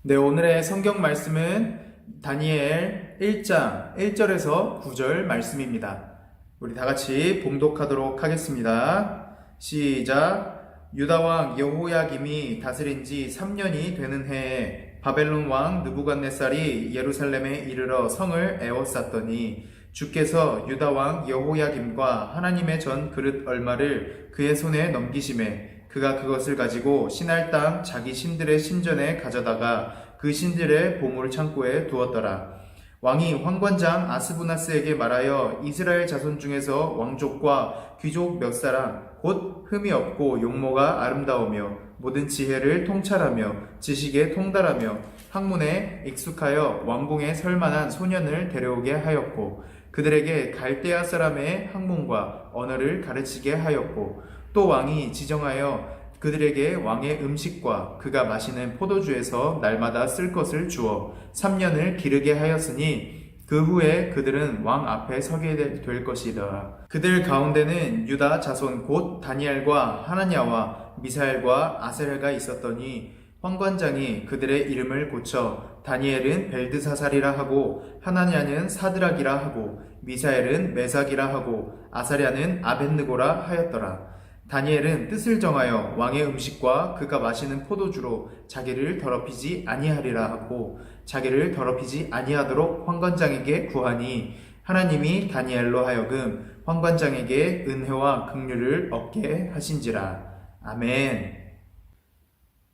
네, 오늘의 성경 말씀은 다니엘 1장 1절에서 9절 말씀입니다. 우리 다 같이 봉독하도록 하겠습니다. 시작. 유다 왕 여호야김이 다스린 지 3년이 되는 해에 바벨론 왕 느부갓네살이 예루살렘에 이르러 성을 에워쌌더니 주께서 유다 왕 여호야김과 하나님의 전 그릇 얼마를 그의 손에 넘기심에 그가 그것을 가지고 신할 땅 자기 신들의 신전에 가져다가 그 신들의 보물 창고에 두었더라. 왕이 황관장 아스부나스에게 말하여 이스라엘 자손 중에서 왕족과 귀족 몇 사람 곧 흠이 없고 용모가 아름다우며 모든 지혜를 통찰하며 지식에 통달하며 학문에 익숙하여 왕궁에 설만한 소년을 데려오게 하였고 그들에게 갈대아 사람의 학문과 언어를 가르치게 하였고 또 왕이 지정하여 그들에게 왕의 음식과 그가 마시는 포도주에서 날마다 쓸 것을 주어 3년을 기르게 하였으니 그 후에 그들은 왕 앞에 서게 될 것이더라. 그들 가운데는 유다 자손 곧 다니엘과 하나냐와 미사엘과 아셀가 있었더니 황관장이 그들의 이름을 고쳐 다니엘은 벨드사살이라 하고 하나냐는 사드락이라 하고 미사엘은 메삭이라 하고 아사랴는 아벳느고라 하였더라. 다니엘은 뜻을 정하여 왕의 음식과 그가 마시는 포도주로 자기를 더럽히지 아니하리라 하고 자기를 더럽히지 아니하도록 황관장에게 구하니 하나님이 다니엘로 하여금 황관장에게 은혜와 긍휼을 얻게 하신지라. 아멘.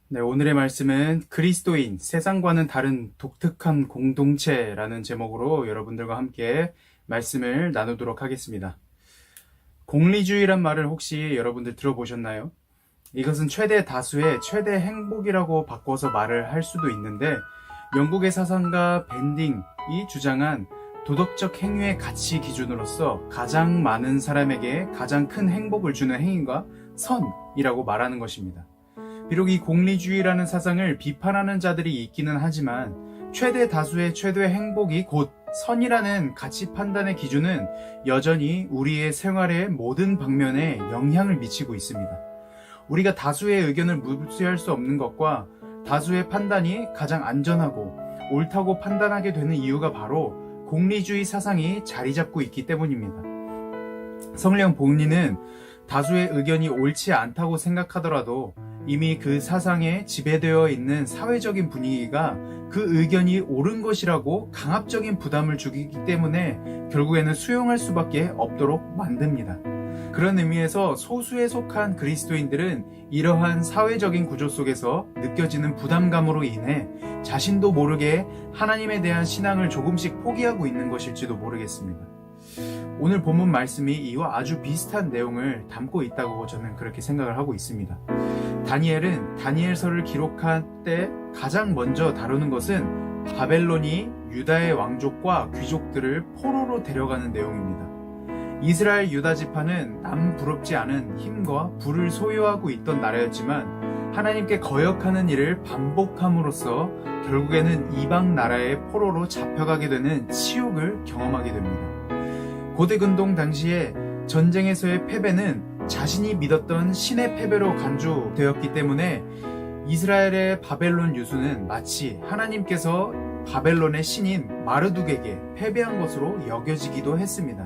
네, 오늘의 말씀은 그리스도인, 세상과는 다른 독특한 공동체라는 제목으로 여러분들과 함께 말씀을 나누도록 하겠습니다. 공리주의란 말을 혹시 여러분들 들어보셨나요? 이것은 최대 다수의 최대 행복이라고 바꿔서 말을 할 수도 있는데 영국의 사상가 밴딩이 주장한 도덕적 행위의 가치 기준으로서 가장 많은 사람에게 가장 큰 행복을 주는 행위가 선이라고 말하는 것입니다. 비록 이 공리주의라는 사상을 비판하는 자들이 있기는 하지만 최대 다수의 최대 행복이 곧 선이라는 가치 판단의 기준은 여전히 우리의 생활의 모든 방면에 영향을 미치고 있습니다. 우리가 다수의 의견을 무시할 수 없는 것과 다수의 판단이 가장 안전하고 옳다고 판단하게 되는 이유가 바로 공리주의 사상이 자리 잡고 있기 때문입니다. 성령 복리는 다수의 의견이 옳지 않다고 생각하더라도 이미 그 사상에 지배되어 있는 사회적인 분위기가 그 의견이 옳은 것이라고 강압적인 부담을 주기 때문에 결국에는 수용할 수밖에 없도록 만듭니다. 그런 의미에서 소수에 속한 그리스도인들은 이러한 사회적인 구조 속에서 느껴지는 부담감으로 인해 자신도 모르게 하나님에 대한 신앙을 조금씩 포기하고 있는 것일지도 모르겠습니다. 오늘 본문 말씀이 이와 아주 비슷한 내용을 담고 있다고 저는 그렇게 생각을 하고 있습니다. 다니엘은 다니엘서를 기록할 때 가장 먼저 다루는 것은 바벨론이 유다의 왕족과 귀족들을 포로로 데려가는 내용입니다. 이스라엘 유다 지파는 남 부럽지 않은 힘과 부를 소유하고 있던 나라였지만 하나님께 거역하는 일을 반복함으로써 결국에는 이방 나라의 포로로 잡혀가게 되는 치욕을 경험하게 됩니다. 고대근동 당시에 전쟁에서의 패배는 자신이 믿었던 신의 패배로 간주되었기 때문에 이스라엘의 바벨론 유수는 마치 하나님께서 바벨론의 신인 마르둑에게 패배한 것으로 여겨지기도 했습니다.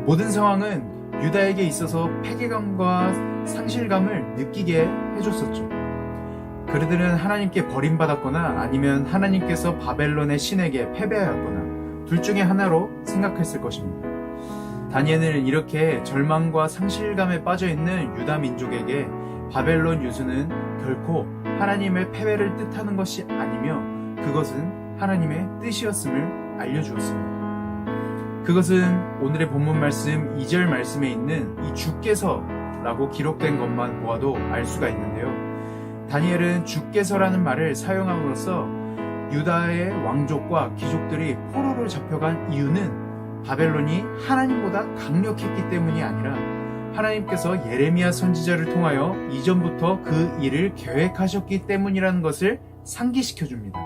모든 상황은 유다에게 있어서 패배감과 상실감을 느끼게 해줬었죠. 그들은 하나님께 버림받았거나 아니면 하나님께서 바벨론의 신에게 패배하였거나 둘 중에 하나로 생각했을 것입니다. 다니엘은 이렇게 절망과 상실감에 빠져있는 유다 민족에게 바벨론 유수는 결코 하나님의 패배를 뜻하는 것이 아니며 그것은 하나님의 뜻이었음을 알려주었습니다. 그것은 오늘의 본문 말씀 2절 말씀에 있는 이 주께서라고 기록된 것만 보아도 알 수가 있는데요. 다니엘은 주께서라는 말을 사용함으로써 유다의 왕족과 귀족들이 포로로 잡혀간 이유는 바벨론이 하나님보다 강력했기 때문이 아니라 하나님께서 예레미야 선지자를 통하여 이전부터 그 일을 계획하셨기 때문이라는 것을 상기시켜줍니다.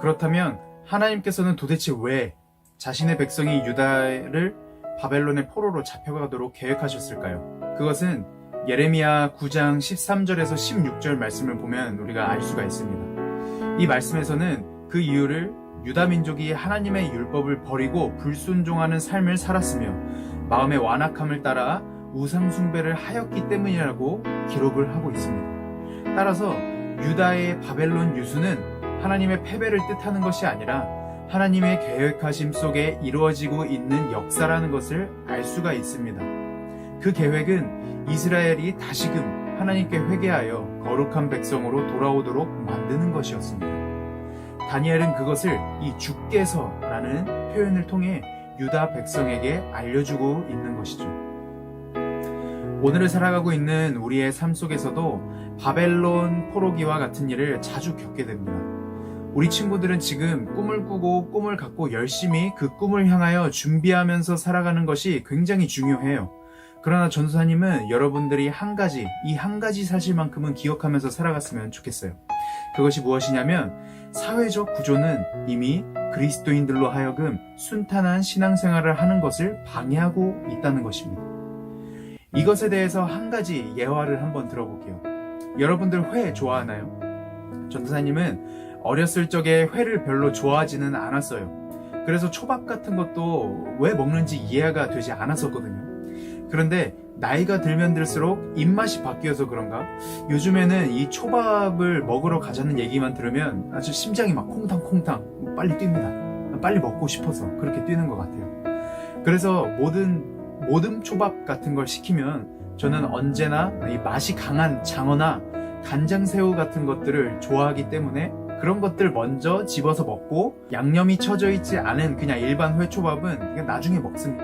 그렇다면 하나님께서는 도대체 왜 자신의 백성이 유다를 바벨론의 포로로 잡혀가도록 계획하셨을까요? 그것은 예레미야 9장 13절에서 16절 말씀을 보면 우리가 알 수가 있습니다. 이 말씀에서는 그 이유를 유다 민족이 하나님의 율법을 버리고 불순종하는 삶을 살았으며 마음의 완악함을 따라 우상 숭배를 하였기 때문이라고 기록을 하고 있습니다. 따라서 유다의 바벨론 유수는 하나님의 패배를 뜻하는 것이 아니라 하나님의 계획하심 속에 이루어지고 있는 역사라는 것을 알 수가 있습니다. 그 계획은 이스라엘이 다시금 하나님께 회개하여 거룩한 백성으로 돌아오도록 만드는 것이었습니다. 다니엘은 그것을 이 주께서라는 표현을 통해 유다 백성에게 알려주고 있는 것이죠. 오늘을 살아가고 있는 우리의 삶 속에서도 바벨론 포로기와 같은 일을 자주 겪게 됩니다. 우리 친구들은 지금 꿈을 꾸고 꿈을 갖고 열심히 그 꿈을 향하여 준비하면서 살아가는 것이 굉장히 중요해요. 그러나 전도사님은 여러분들이 이 한 가지 사실만큼은 기억하면서 살아갔으면 좋겠어요. 그것이 무엇이냐면 사회적 구조는 이미 그리스도인들로 하여금 순탄한 신앙생활을 하는 것을 방해하고 있다는 것입니다. 이것에 대해서 한 가지 예화를 한번 들어볼게요. 여러분들 회 좋아하나요? 전도사님은 어렸을 적에 회를 별로 좋아하지는 않았어요. 그래서 초밥 같은 것도 왜 먹는지 이해가 되지 않았었거든요. 그런데 나이가 들면 들수록 입맛이 바뀌어서 그런가 요즘에는 이 초밥을 먹으러 가자는 얘기만 들으면 아주 심장이 막 콩탕콩탕 빨리 뜁니다. 빨리 먹고 싶어서 그렇게 뛰는 것 같아요. 그래서 모든 초밥 같은 걸 시키면 저는 언제나 이 맛이 강한 장어나 간장새우 같은 것들을 좋아하기 때문에 그런 것들 먼저 집어서 먹고 양념이 쳐져 있지 않은 그냥 일반 회초밥은 그냥 나중에 먹습니다.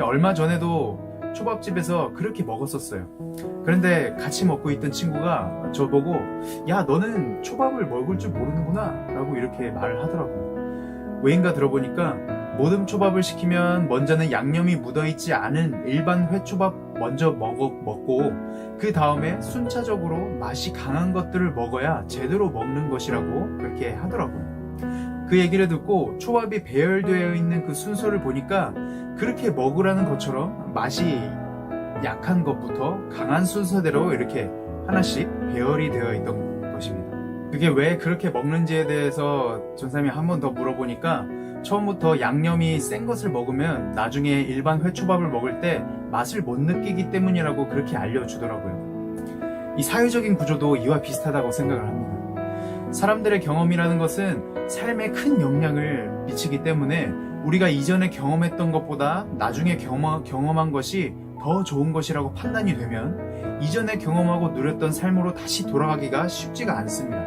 얼마 전에도 초밥집에서 그렇게 먹었었어요. 그런데 같이 먹고 있던 친구가 저보고 야 너는 초밥을 먹을 줄 모르는구나 라고 이렇게 말을 하더라고요. 왜인가 들어보니까 모듬 초밥을 시키면 먼저는 양념이 묻어있지 않은 일반 회초밥 먼저 먹고 그 다음에 순차적으로 맛이 강한 것들을 먹어야 제대로 먹는 것이라고 그렇게 하더라고요. 그 얘기를 듣고 초밥이 배열되어 있는 그 순서를 보니까 그렇게 먹으라는 것처럼 맛이 약한 것부터 강한 순서대로 이렇게 하나씩 배열이 되어 있던 것입니다. 그게 왜 그렇게 먹는지에 대해서 전사님이 한 번 더 물어보니까 처음부터 양념이 센 것을 먹으면 나중에 일반 회초밥을 먹을 때 맛을 못 느끼기 때문이라고 그렇게 알려주더라고요. 이 사회적인 구조도 이와 비슷하다고 생각을 합니다. 사람들의 경험이라는 것은 삶에 큰 영향을 미치기 때문에 우리가 이전에 경험했던 것보다 나중에 경험한 것이 더 좋은 것이라고 판단이 되면 이전에 경험하고 누렸던 삶으로 다시 돌아가기가 쉽지가 않습니다.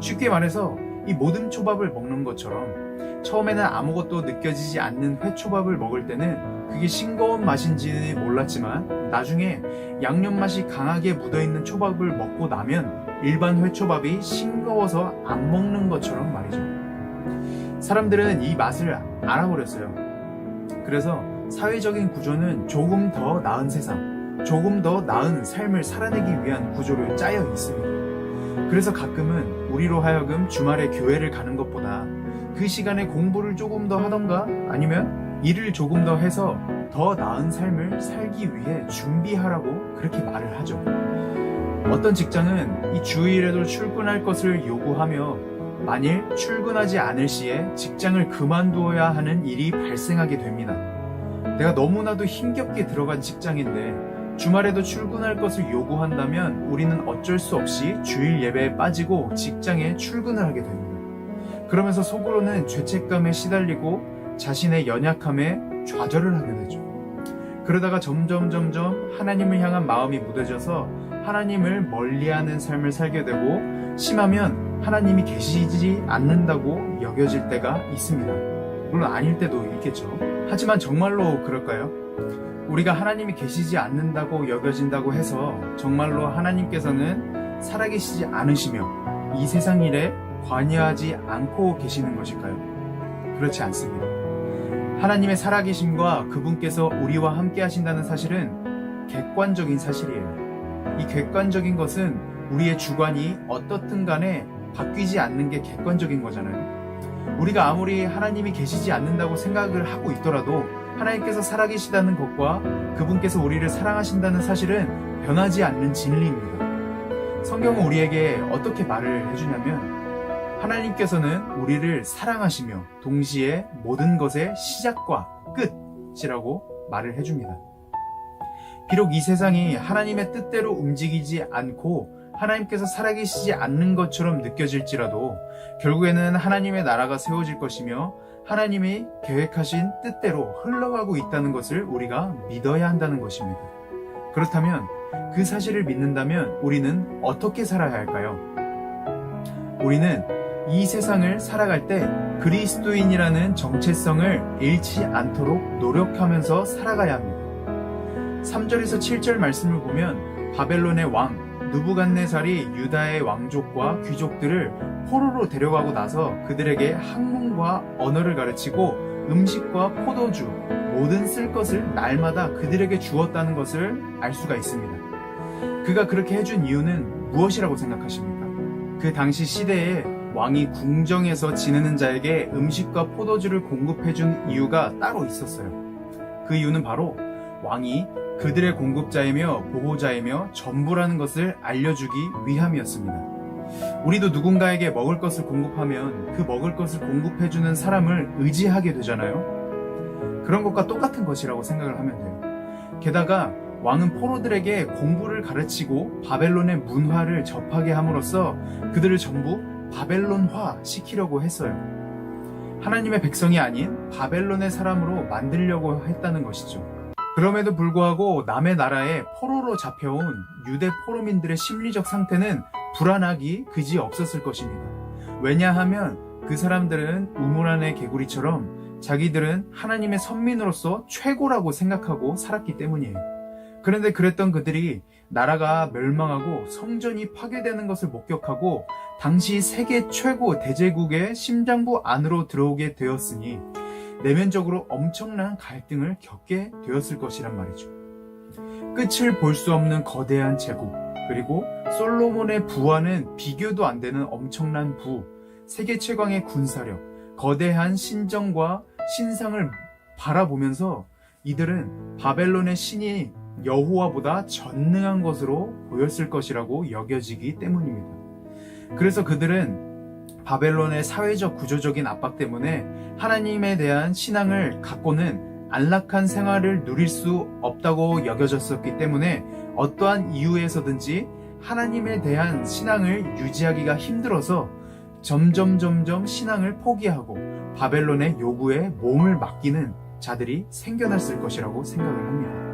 쉽게 말해서 이 모든 초밥을 먹는 것처럼 처음에는 아무것도 느껴지지 않는 회초밥을 먹을 때는 그게 싱거운 맛인지 몰랐지만 나중에 양념 맛이 강하게 묻어있는 초밥을 먹고 나면 일반 회초밥이 싱거워서 안 먹는 것처럼 말이죠. 사람들은 이 맛을 알아버렸어요. 그래서 사회적인 구조는 조금 더 나은 세상, 조금 더 나은 삶을 살아내기 위한 구조로 짜여 있습니다. 그래서 가끔은 우리로 하여금 주말에 교회를 가는 것보다 그 시간에 공부를 조금 더 하던가 아니면 일을 조금 더 해서 더 나은 삶을 살기 위해 준비하라고 그렇게 말을 하죠. 어떤 직장은 이 주일에도 출근할 것을 요구하며 만일 출근하지 않을 시에 직장을 그만두어야 하는 일이 발생하게 됩니다. 내가 너무나도 힘겹게 들어간 직장인데 주말에도 출근할 것을 요구한다면 우리는 어쩔 수 없이 주일 예배에 빠지고 직장에 출근을 하게 됩니다. 그러면서 속으로는 죄책감에 시달리고 자신의 연약함에 좌절을 하게 되죠. 그러다가 점점 하나님을 향한 마음이 무뎌져서 하나님을 멀리하는 삶을 살게 되고 심하면 하나님이 계시지 않는다고 여겨질 때가 있습니다. 물론 아닐 때도 있겠죠. 하지만 정말로 그럴까요? 우리가 하나님이 계시지 않는다고 여겨진다고 해서 정말로 하나님께서는 살아계시지 않으시며 이 세상 일에 관여하지 않고 계시는 것일까요? 그렇지 않습니다. 하나님의 살아계심과 그분께서 우리와 함께 하신다는 사실은 객관적인 사실이에요. 이 객관적인 것은 우리의 주관이 어떻든 간에 바뀌지 않는 게 객관적인 거잖아요. 우리가 아무리 하나님이 계시지 않는다고 생각을 하고 있더라도 하나님께서 살아계시다는 것과 그분께서 우리를 사랑하신다는 사실은 변하지 않는 진리입니다. 성경은 우리에게 어떻게 말을 해주냐면 하나님께서는 우리를 사랑하시며 동시에 모든 것의 시작과 끝이라고 말을 해줍니다. 비록 이 세상이 하나님의 뜻대로 움직이지 않고 하나님께서 살아계시지 않는 것처럼 느껴질지라도 결국에는 하나님의 나라가 세워질 것이며 하나님이 계획하신 뜻대로 흘러가고 있다는 것을 우리가 믿어야 한다는 것입니다. 그렇다면 그 사실을 믿는다면 우리는 어떻게 살아야 할까요? 우리는 이 세상을 살아갈 때 그리스도인이라는 정체성을 잃지 않도록 노력하면서 살아가야 합니다. 3절에서 7절 말씀을 보면 바벨론의 왕 느부갓네살이 유다의 왕족과 귀족들을 포로로 데려가고 나서 그들에게 학문과 언어를 가르치고 음식과 포도주, 모든 쓸 것을 날마다 그들에게 주었다는 것을 알 수가 있습니다. 그가 그렇게 해준 이유는 무엇이라고 생각하십니까? 그 당시 시대에 왕이 궁정에서 지내는 자에게 음식과 포도주를 공급해준 이유가 따로 있었어요. 그 이유는 바로 왕이 그들의 공급자이며 보호자이며 전부라는 것을 알려주기 위함이었습니다. 우리도 누군가에게 먹을 것을 공급하면 그 먹을 것을 공급해주는 사람을 의지하게 되잖아요. 그런 것과 똑같은 것이라고 생각을 하면 돼요. 게다가 왕은 포로들에게 공부를 가르치고 바벨론의 문화를 접하게 함으로써 그들을 전부 바벨론화 시키려고 했어요. 하나님의 백성이 아닌 바벨론의 사람으로 만들려고 했다는 것이죠. 그럼에도 불구하고 남의 나라에 포로로 잡혀온 유대 포로민들의 심리적 상태는 불안하기 그지 없었을 것입니다. 왜냐하면 그 사람들은 우물 안의 개구리처럼 자기들은 하나님의 선민으로서 최고라고 생각하고 살았기 때문이에요. 그런데 그랬던 그들이 나라가 멸망하고 성전이 파괴되는 것을 목격하고 당시 세계 최고 대제국의 심장부 안으로 들어오게 되었으니 내면적으로 엄청난 갈등을 겪게 되었을 것이란 말이죠. 끝을 볼 수 없는 거대한 제국, 그리고 솔로몬의 부와는 비교도 안 되는 엄청난 부, 세계 최강의 군사력, 거대한 신정과 신상을 바라보면서 이들은 바벨론의 신이 여호와보다 전능한 것으로 보였을 것이라고 여겨지기 때문입니다. 그래서 그들은 바벨론의 사회적 구조적인 압박 때문에 하나님에 대한 신앙을 갖고는 안락한 생활을 누릴 수 없다고 여겨졌었기 때문에 어떠한 이유에서든지 하나님에 대한 신앙을 유지하기가 힘들어서 점점 신앙을 포기하고 바벨론의 요구에 몸을 맡기는 자들이 생겨났을 것이라고 생각을 합니다.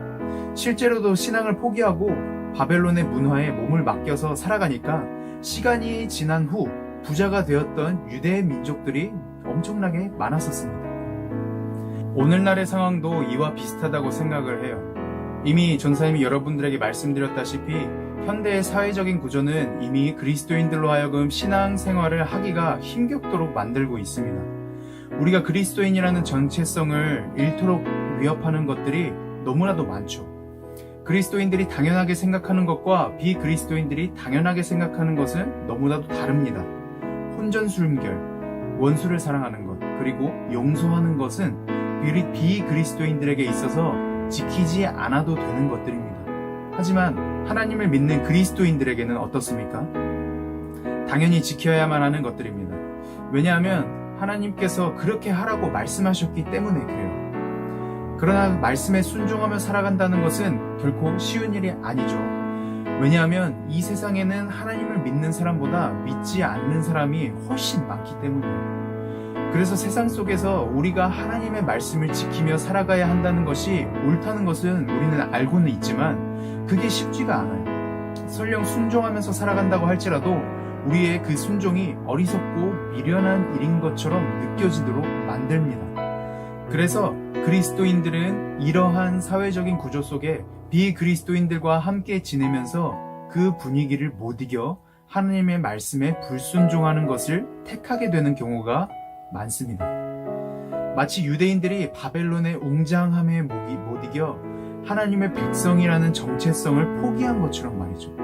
실제로도 신앙을 포기하고 바벨론의 문화에 몸을 맡겨서 살아가니까 시간이 지난 후 부자가 되었던 유대의 민족들이 엄청나게 많았었습니다. 오늘날의 상황도 이와 비슷하다고 생각을 해요. 이미 전사님이 여러분들에게 말씀드렸다시피 현대의 사회적인 구조는 이미 그리스도인들로 하여금 신앙생활을 하기가 힘겹도록 만들고 있습니다. 우리가 그리스도인이라는 정체성을 잃도록 위협하는 것들이 너무나도 많죠. 그리스도인들이 당연하게 생각하는 것과 비그리스도인들이 당연하게 생각하는 것은 너무나도 다릅니다. 혼전순결, 원수를 사랑하는 것, 그리고 용서하는 것은 비그리스도인들에게 있어서 지키지 않아도 되는 것들입니다. 하지만 하나님을 믿는 그리스도인들에게는 어떻습니까? 당연히 지켜야만 하는 것들입니다. 왜냐하면 하나님께서 그렇게 하라고 말씀하셨기 때문에 그래요. 그러나 말씀에 순종하며 살아간다는 것은 결코 쉬운 일이 아니죠. 왜냐하면 이 세상에는 하나님을 믿는 사람보다 믿지 않는 사람이 훨씬 많기 때문이에요. 그래서 세상 속에서 우리가 하나님의 말씀을 지키며 살아가야 한다는 것이 옳다는 것은 우리는 알고는 있지만 그게 쉽지가 않아요. 설령 순종하면서 살아간다고 할지라도 우리의 그 순종이 어리석고 미련한 일인 것처럼 느껴지도록 만듭니다. 그래서 그리스도인들은 이러한 사회적인 구조 속에 비그리스도인들과 함께 지내면서 그 분위기를 못 이겨 하나님의 말씀에 불순종하는 것을 택하게 되는 경우가 많습니다. 마치 유대인들이 바벨론의 웅장함에 못 이겨 하나님의 백성이라는 정체성을 포기한 것처럼 말이죠.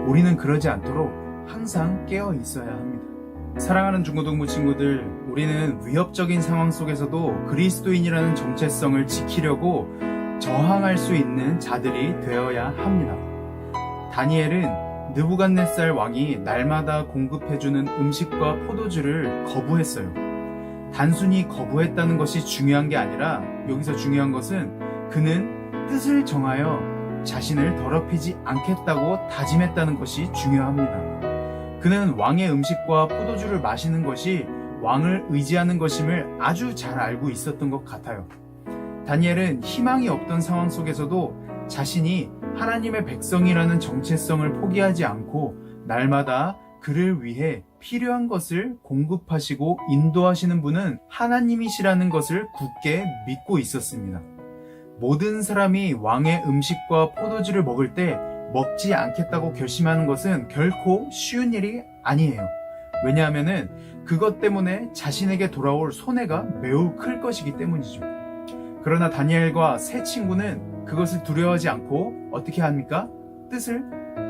우리는 그러지 않도록 항상 깨어 있어야 합니다. 사랑하는 중고등부 친구들, 우리는 위협적인 상황 속에서도 그리스도인이라는 정체성을 지키려고 저항할 수 있는 자들이 되어야 합니다. 다니엘은 느부갓네살 왕이 날마다 공급해주는 음식과 포도주를 거부했어요. 단순히 거부했다는 것이 중요한 게 아니라 여기서 중요한 것은 그는 뜻을 정하여 자신을 더럽히지 않겠다고 다짐했다는 것이 중요합니다. 그는 왕의 음식과 포도주를 마시는 것이 왕을 의지하는 것임을 아주 잘 알고 있었던 것 같아요. 다니엘은 희망이 없던 상황 속에서도 자신이 하나님의 백성이라는 정체성을 포기하지 않고 날마다 그를 위해 필요한 것을 공급하시고 인도하시는 분은 하나님이시라는 것을 굳게 믿고 있었습니다. 모든 사람이 왕의 음식과 포도주를 먹을 때 먹지 않겠다고 결심하는 것은 결코 쉬운 일이 아니에요. 왜냐하면 그것 때문에 자신에게 돌아올 손해가 매우 클 것이기 때문이죠. 그러나 다니엘과 세 친구는 그것을 두려워하지 않고 어떻게 합니까? 뜻을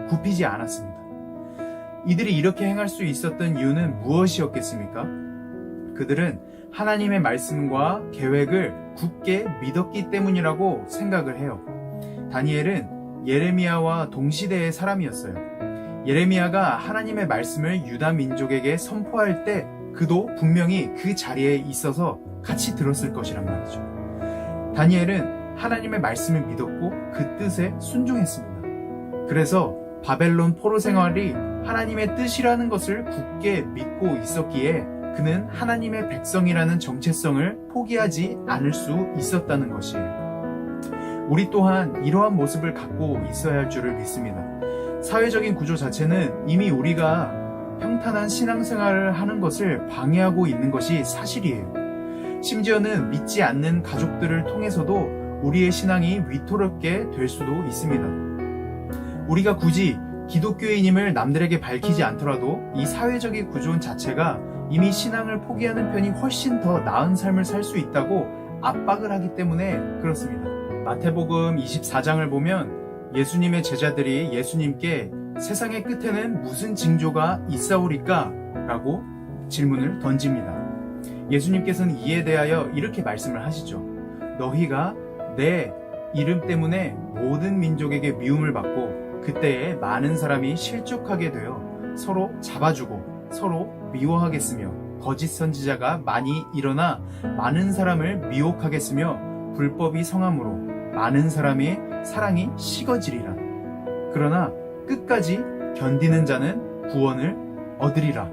굽히지 않았습니다. 이들이 이렇게 행할 수 있었던 이유는 무엇이었겠습니까? 그들은 하나님의 말씀과 계획을 굳게 믿었기 때문이라고 생각을 해요. 다니엘은 예레미야와 동시대의 사람이었어요. 예레미야가 하나님의 말씀을 유다 민족에게 선포할 때 그도 분명히 그 자리에 있어서 같이 들었을 것이란 말이죠. 다니엘은 하나님의 말씀을 믿었고 그 뜻에 순종했습니다. 그래서 바벨론 포로 생활이 하나님의 뜻이라는 것을 굳게 믿고 있었기에 그는 하나님의 백성이라는 정체성을 포기하지 않을 수 있었다는 것이에요. 우리 또한 이러한 모습을 갖고 있어야 할 줄을 믿습니다. 사회적인 구조 자체는 이미 우리가 평탄한 신앙생활을 하는 것을 방해하고 있는 것이 사실이에요. 심지어는 믿지 않는 가족들을 통해서도 우리의 신앙이 위태롭게 될 수도 있습니다. 우리가 굳이 기독교인임을 남들에게 밝히지 않더라도 이 사회적인 구조 자체가 이미 신앙을 포기하는 편이 훨씬 더 나은 삶을 살 수 있다고 압박을 하기 때문에 그렇습니다. 마태복음 24장을 보면 예수님의 제자들이 예수님께 세상의 끝에는 무슨 징조가 있사오리까? 라고 질문을 던집니다. 예수님께서는 이에 대하여 이렇게 말씀을 하시죠. 너희가 내 이름 때문에 모든 민족에게 미움을 받고 그때에 많은 사람이 실족하게 되어 서로 잡아주고 서로 미워하겠으며 거짓 선지자가 많이 일어나 많은 사람을 미혹하겠으며 불법이 성함으로 많은 사람의 사랑이 식어지리라. 그러나 끝까지 견디는 자는 구원을 얻으리라.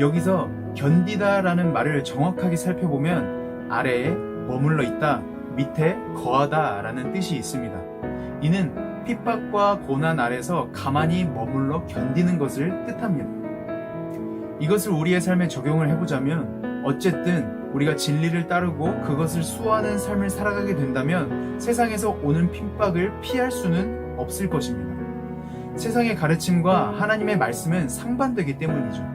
여기서 견디다라는 말을 정확하게 살펴보면 아래에 머물러 있다, 밑에 거하다라는 뜻이 있습니다. 이는 핍박과 고난 아래서 가만히 머물러 견디는 것을 뜻합니다. 이것을 우리의 삶에 적용을 해보자면 어쨌든 우리가 진리를 따르고 그것을 수호하는 삶을 살아가게 된다면 세상에서 오는 핍박을 피할 수는 없을 것입니다. 세상의 가르침과 하나님의 말씀은 상반되기 때문이죠.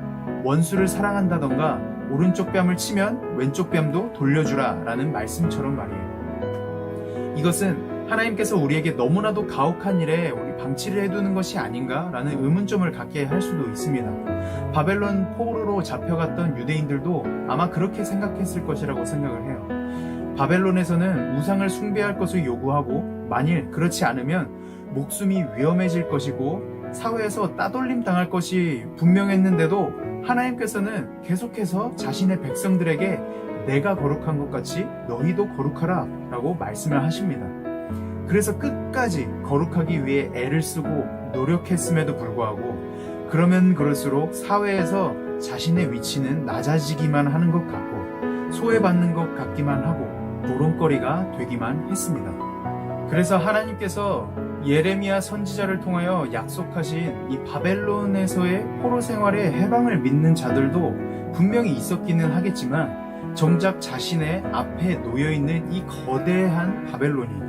원수를 사랑한다던가 오른쪽 뺨을 치면 왼쪽 뺨도 돌려주라 라는 말씀처럼 말이에요. 이것은 하나님께서 우리에게 너무나도 가혹한 일에 우리 방치를 해두는 것이 아닌가 라는 의문점을 갖게 할 수도 있습니다. 바벨론 포로로 잡혀갔던 유대인들도 아마 그렇게 생각했을 것이라고 생각을 해요. 바벨론에서는 우상을 숭배할 것을 요구하고 만일 그렇지 않으면 목숨이 위험해질 것이고 사회에서 따돌림 당할 것이 분명했는데도 하나님께서는 계속해서 자신의 백성들에게 내가 거룩한 것 같이 너희도 거룩하라 라고 말씀을 하십니다. 그래서 끝까지 거룩하기 위해 애를 쓰고 노력했음에도 불구하고 그러면 그럴수록 사회에서 자신의 위치는 낮아지기만 하는 것 같고 소외받는 것 같기만 하고 노론거리가 되기만 했습니다. 그래서 하나님께서 예레미야 선지자를 통하여 약속하신 이 바벨론에서의 포로 생활의 해방을 믿는 자들도 분명히 있었기는 하겠지만 정작 자신의 앞에 놓여있는 이 거대한 바벨론이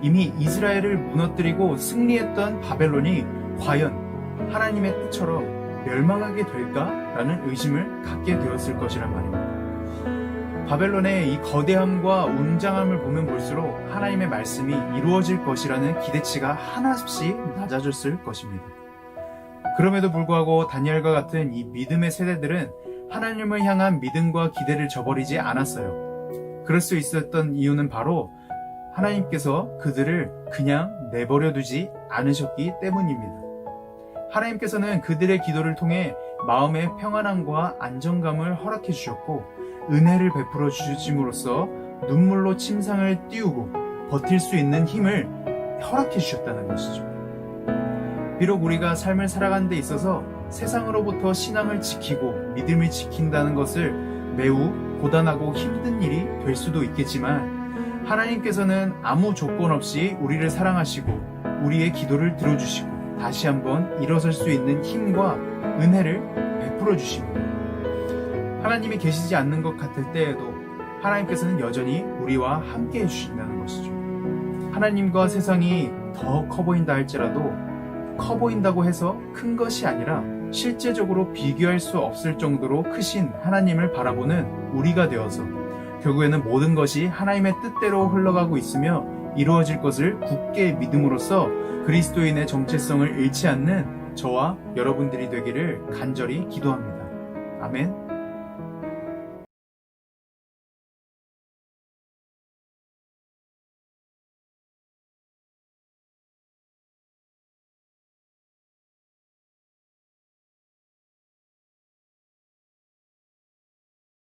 이미 이스라엘을 무너뜨리고 승리했던 바벨론이 과연 하나님의 뜻처럼 멸망하게 될까라는 의심을 갖게 되었을 것이란 말입니다. 바벨론의 이 거대함과 웅장함을 보면 볼수록 하나님의 말씀이 이루어질 것이라는 기대치가 하나씩 낮아졌을 것입니다. 그럼에도 불구하고 다니엘과 같은 이 믿음의 세대들은 하나님을 향한 믿음과 기대를 저버리지 않았어요. 그럴 수 있었던 이유는 바로 하나님께서 그들을 그냥 내버려 두지 않으셨기 때문입니다. 하나님께서는 그들의 기도를 통해 마음의 평안함과 안정감을 허락해 주셨고 은혜를 베풀어 주심으로써 눈물로 침상을 띄우고 버틸 수 있는 힘을 허락해 주셨다는 것이죠. 비록 우리가 삶을 살아가는 데 있어서 세상으로부터 신앙을 지키고 믿음을 지킨다는 것을 매우 고단하고 힘든 일이 될 수도 있겠지만 하나님께서는 아무 조건 없이 우리를 사랑하시고 우리의 기도를 들어주시고 다시 한번 일어설 수 있는 힘과 은혜를 베풀어 주십니다. 하나님이 계시지 않는 것 같을 때에도 하나님께서는 여전히 우리와 함께 해주신다는 것이죠. 하나님과 세상이 더 커 보인다 할지라도 커 보인다고 해서 큰 것이 아니라 실제적으로 비교할 수 없을 정도로 크신 하나님을 바라보는 우리가 되어서 결국에는 모든 것이 하나님의 뜻대로 흘러가고 있으며 이루어질 것을 굳게 믿음으로써 그리스도인의 정체성을 잃지 않는 저와 여러분들이 되기를 간절히 기도합니다. 아멘.